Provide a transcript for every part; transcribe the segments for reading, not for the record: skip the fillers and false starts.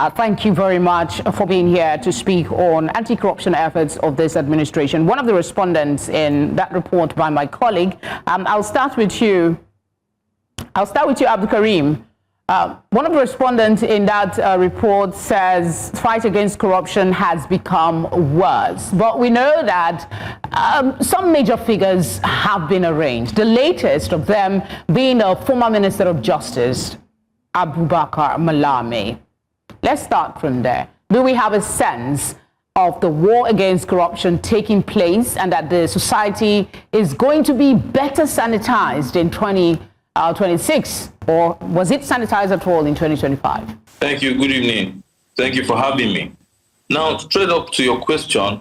Thank you very much for being here to speak on anti-corruption efforts of this administration. One of the respondents in that report by my colleague, I'll start with you, Abdulkareem. One of the respondents in that report says fight against corruption has become worse. But we know that some major figures have been arraigned, the latest of them being the former Minister of Justice, Abubakar Malami. Let's start from there. Do we have a sense of the war against corruption taking place and that the society is going to be better sanitized in 2026, or was it sanitized at all in 2025? Thank you. Good evening. Thank you for having me. Now, straight up to your question,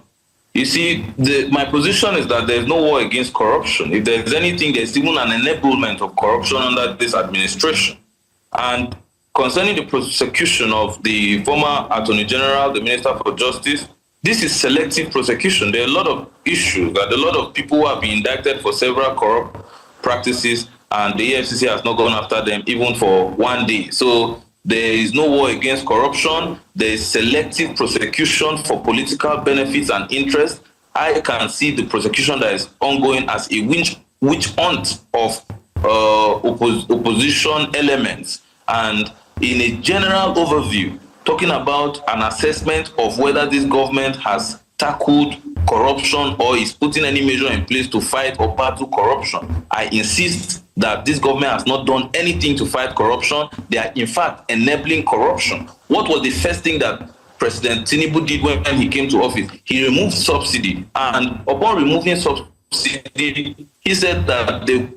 you see, my position is that there's no war against corruption. If there's anything, there's even an enablement of corruption under this administration. And concerning the prosecution of the former Attorney General, the Minister for Justice, this is selective prosecution. There are a lot of issues that a lot of people have been indicted for several corrupt practices, and the EFCC has not gone after them even for one day. So there is no war against corruption. There is selective prosecution for political benefits and interests. I can see the prosecution that is ongoing as a witch hunt of opposition elements. And in a general overview, talking about an assessment of whether this government has tackled corruption or is putting any measure in place to fight or battle corruption, I insist that this government has not done anything to fight corruption. They are, in fact, enabling corruption. What was the first thing that President Tinubu did when he came to office? He removed subsidy. And upon removing subsidy, he said that the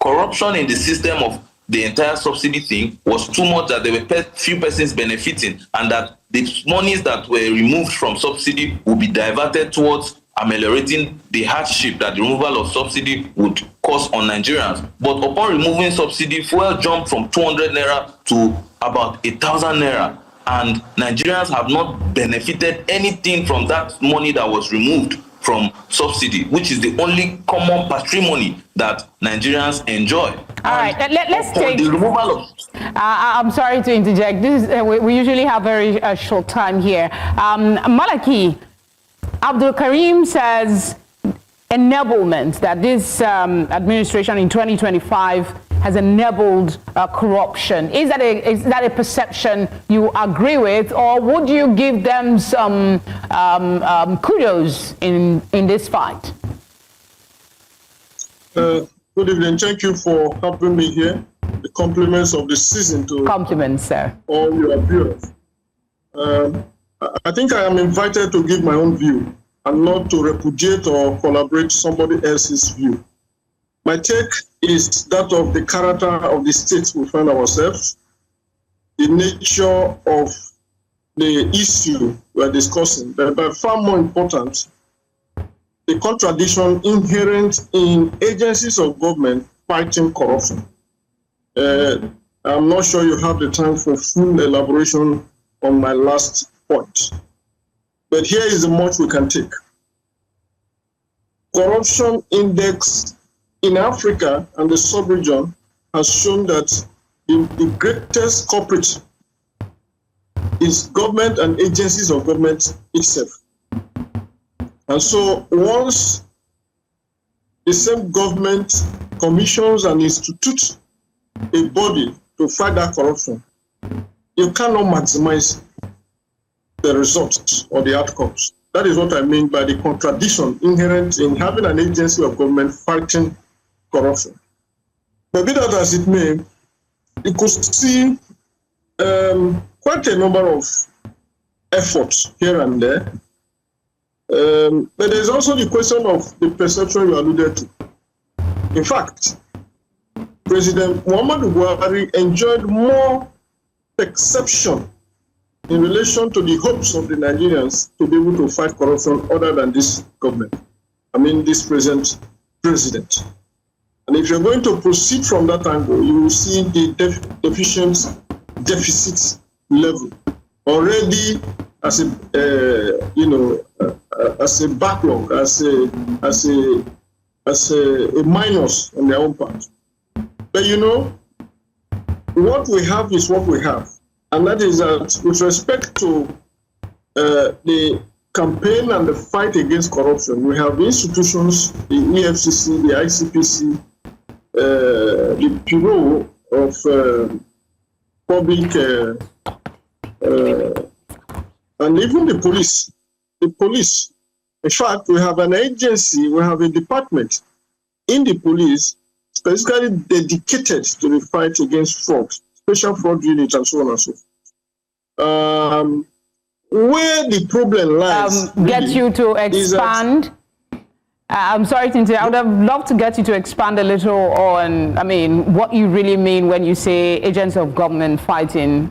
corruption in the system of the entire subsidy thing was too much, that there were few persons benefiting, and that the monies that were removed from subsidy would be diverted towards ameliorating the hardship that the removal of subsidy would cause on Nigerians. But upon removing subsidy, fuel jumped from 200 naira to about 1,000 naira. And Nigerians have not benefited anything from that money that was removed from subsidy, which is the only common patrimony that Nigerians enjoy. All right, let's take the removal of... I'm sorry to interject. This is, we usually have very short time here. Malachy, Abdulkareem says enablement, that this administration in 2025 has enabled corruption. Is that a perception you agree with, or would you give them some kudos in this fight? Good evening. Thank you for having me here. The compliments of the season to compliments, sir. All your viewers. I think I am invited to give my own view and not to repudiate or collaborate somebody else's view. My take is that of the character of the state we find ourselves, the nature of the issue we're discussing, but by far more important, the contradiction inherent in agencies of government fighting corruption. I'm not sure you have the time for full elaboration on my last point, but here is the much we can take. Corruption index in Africa and the sub-region has shown that the greatest culprit is government and agencies of government itself. And so once the same government commissions and institutes a body to fight that corruption, you cannot maximize the results or the outcomes. That is what I mean by the contradiction inherent in having an agency of government fighting corruption. But be that as it may, you could see quite a number of efforts here and there. But there's also the question of the perception you alluded to. In fact, President Muhammadu Buhari enjoyed more perception in relation to the hopes of the Nigerians to be able to fight corruption other than this government. I mean, this present president. And if you're going to proceed from that angle, you will see the deficit level already as a as a backlog, as a minus on their own part. But you know, what we have is what we have. and that is that with respect to the campaign and the fight against corruption, we have institutions, the EFCC, the ICPC, the Bureau of Public, and even the police. The police. In fact, we have an agency, we have a department in the police specifically dedicated to the fight against fraud, special fraud unit, and so on and so forth. Where the problem lies, get you to expand. I'm sorry to interrupt. I would have loved to get you to expand a little on, what you really mean when you say agents of government fighting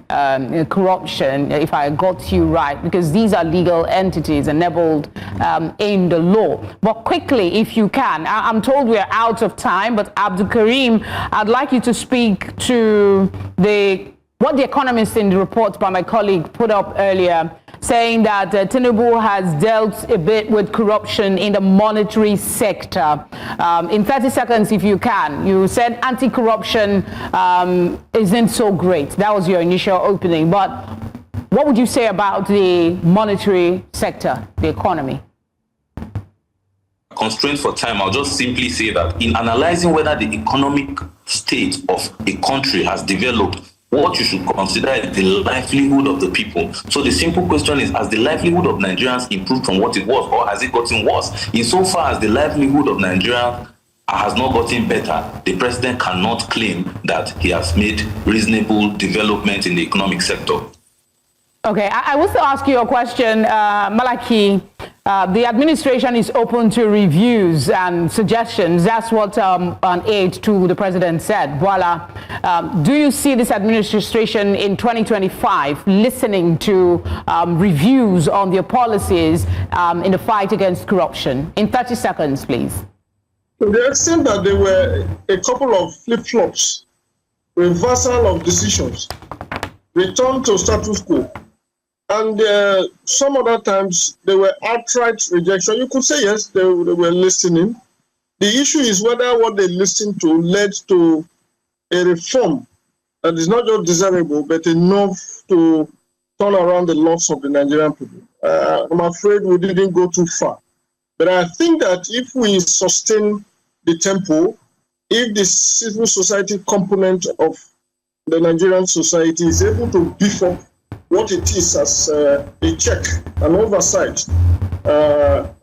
corruption, if I got you right, because these are legal entities enabled in the law. But quickly, if you can, I'm told we're out of time, but Abdulkareem, I'd like you to speak to what the Economist in the report by my colleague put up earlier, saying that Tinubu has dealt a bit with corruption in the monetary sector. In 30 seconds, if you can, you said anti-corruption isn't so great. That was your initial opening. But what would you say about the monetary sector, the economy? Constraint for time, I'll just simply say that in analyzing whether the economic state of a country has developed, what you should consider is the livelihood of the people. So the simple question is, has the livelihood of Nigerians improved from what it was, or has it gotten worse? Insofar as the livelihood of Nigerians has not gotten better, the president cannot claim that he has made reasonable development in the economic sector. Okay, I will still ask you a question, Malachy. The administration is open to reviews and suggestions. That's what an aide to the president said. Bola, do you see this administration in 2025 listening to reviews on their policies in the fight against corruption? In 30 seconds, please. To the extent that there were a couple of flip-flops, reversal of decisions, return to status quo, and some other times there were outright rejection. You could say yes, they were listening. The issue is whether what they listened to led to a reform that is not just desirable, but enough to turn around the loss of the Nigerian people. I'm afraid we didn't go too far. But I think that if we sustain the tempo, if the civil society component of the Nigerian society is able to beef up what it is as a check, an oversight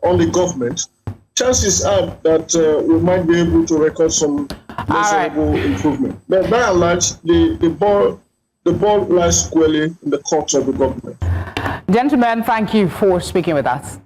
on the government, chances are that we might be able to record some measurable improvement. But by and large, the ball lies squarely in the court of the government. Gentlemen, thank you for speaking with us.